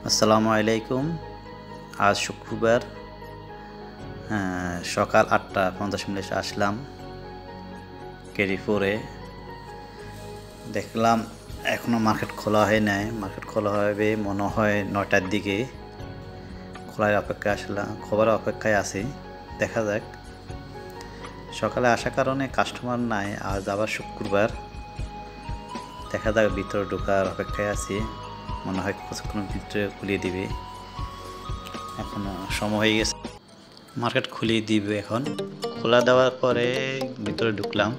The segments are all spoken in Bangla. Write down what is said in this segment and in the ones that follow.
আসসালামু আলাইকুম। আজ শুক্রবার সকাল 8:50 আসলাম কেরিপুরে। দেখলাম এখনও মার্কেট খোলা হয় নাই। মার্কেট খোলা হবে মনে হয় 9টার দিকে। খোলার অপেক্ষায় আসলাম, খবরের অপেক্ষায় আছি। দেখা যাক। সকালে আসার কারণে কাস্টমার নাই। আজ আবার শুক্রবার। দেখা যাক, ভিতরে ঢোকার অপেক্ষায় আছি। মনে হয় কিছুক্ষণের ভিতরে খুলিয়ে দিবে। এখনো সময় হয়ে গেছে, মার্কেট খুলিয়ে দিবে। এখন খোলা দেওয়ার পরে ভিতরে ঢুকলাম।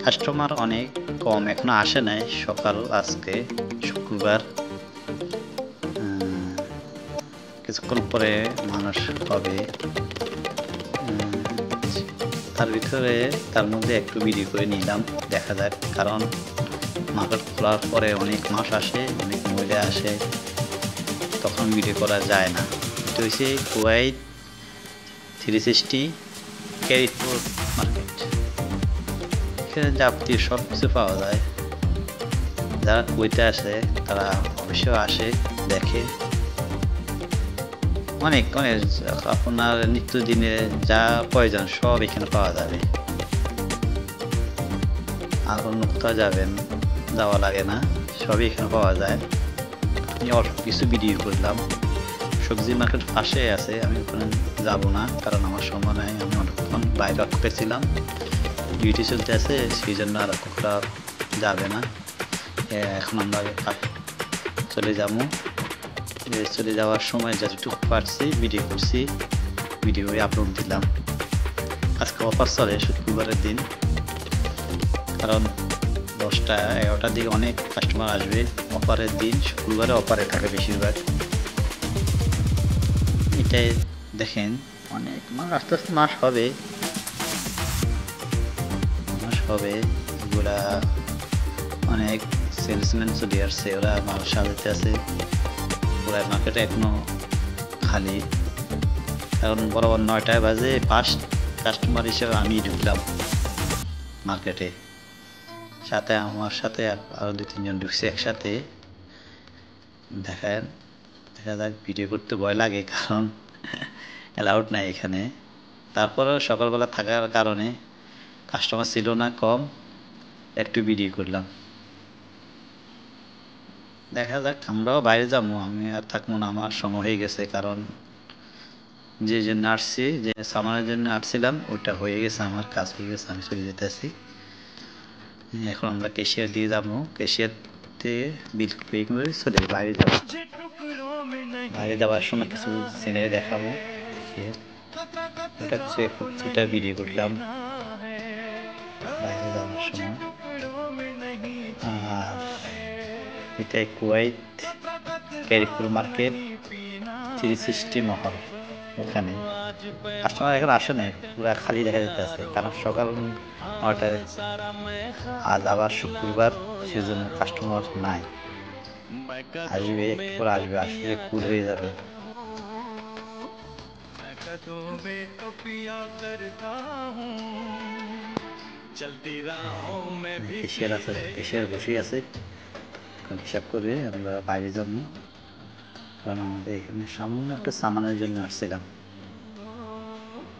কাস্টমার অনেক কম, এখনো আসে নাই। সকাল আজকে শুক্রবার, কিছুক্ষণ পরে মানুষ হবে। তার মধ্যে একটু ভিডিও করে নিলাম। দেখা যাক, কারণ মার্কেট খোলার পরে অনেক মাস আসে, অনেক মহিলা আসে, তখন ভিডিও করা যায় না। এটা হচ্ছে কুয়াইত 360 কেরিপুর মার্কেট। এখানে যাবতীয় সব কিছু পাওয়া যায়। যারা কুয়েতে আসে তারা অবশ্যই আসে, দেখে। অনেক অনেক আপনার নিত্যদিনে যা প্রয়োজন সব এখানে পাওয়া যাবে। আর অন্য কোথাও যাওয়া লাগে না, সবই এখানে পাওয়া যায়। আমি অল্প কিছু ভিডিও করলাম। সবজি মার্কেট পাশে আছে, আমি ওখানে যাবো না, কারণ আমার সময় নাই। আমি অনেকক্ষণ বাইরে ছিলাম, ডিউটি চলতে আছে, সেই জন্য আর কোথাও যাবে না। এখন আমরা চলে যাবো। চলে যাওয়ার সময় যতটুকু পারছি ভিডিও করছি, ভিডিও আপলোড দিলাম। আজকে অফার চলে শুক্রবারের দিন, কারণ 10টা-11টার দিকে অনেক কাস্টমার আসবে। অফারের দিন শুক্রবারে অফারে থাকে বেশিরভাগ। এটাই দেখেন, অনেক আস্তে আস্তে মাস হবে এগুলা। অনেক সেলসম্যান চলে আসছে, ওরা মাল সাজাতে আছে। পুরা মার্কেটে এখনো খালি, কারণ বরাবর 9টায় বাজে। ফার্স্ট কাস্টমার হিসেবে আমি ঢুকলাম মার্কেটে। আমার সাথে আরো 2-3 জন ঢুকছে একসাথে। দেখা যাক। ভিডিও করতে ভয় লাগে, কারণ অ্যালাউড নাই এখানে। তারপরেও সকালবেলা থাকার কারণে কাস্টমার ছিল না, কম, একটু ভিডিও করলাম। দেখা যাক, আমরাও বাইরে যাবো। আমি আর থাকবো না, আমার সময় হয়ে গেছে। কারণ যে জন্য আসছি, যে সামানের জন্য আসছিলাম, ওটা হয়ে গেছে, আমার কাজ হয়ে গেছে, আমি চলে যেতেছি। এখন আমরা ক্যাশিয়ার দিয়ে যাবো। ক্যাশিয়ার দিয়ে বিল পে করে চলে বাইরে যাবো। বাইরে যাওয়ার সময় কিছু সিনারি দেখাবো। ওটা ভিডিও করলাম বাইরে যাওয়ার সময়। আর এটাই কুয়াইত কেরিপুর মার্কেট 360 মহল। ওখানে কাস্টমার এখন আসে নাই, পুরা খালি দেখা যেতেছে, কারণ সকাল 9টায়। আজ আবার শুক্রবার, সেজন্য কাস্টমার নাই। আসবে, একটু পরে আসলে ফুল হয়ে যাবে। ক্যাশিয়ার আছে, ক্যাশিয়ার বসে আছে, হিসাব করে আমরা বাইরে যাবো। কারণ আমাদের এখানে সামান্য একটা সামানের জন্য আসছিলাম।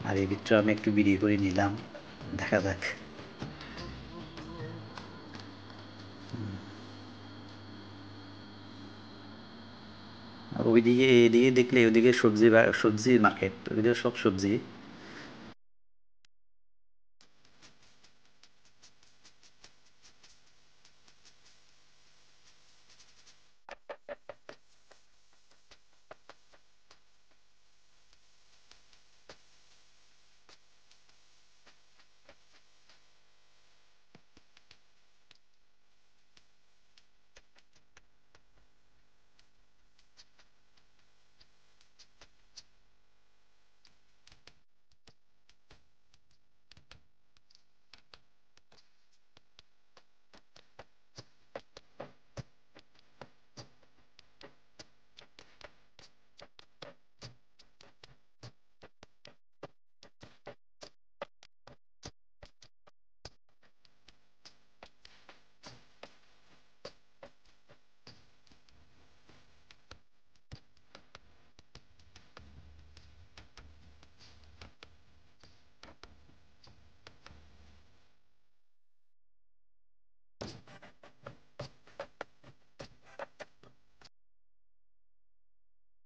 আর এই ভিতরে আমি একটু ভিডিও করে নিলাম। দেখা যাক। ওইদিকে, এদিকে দেখলে ওইদিকে সবজি মার্কেট, ওইদিকে সব সবজি।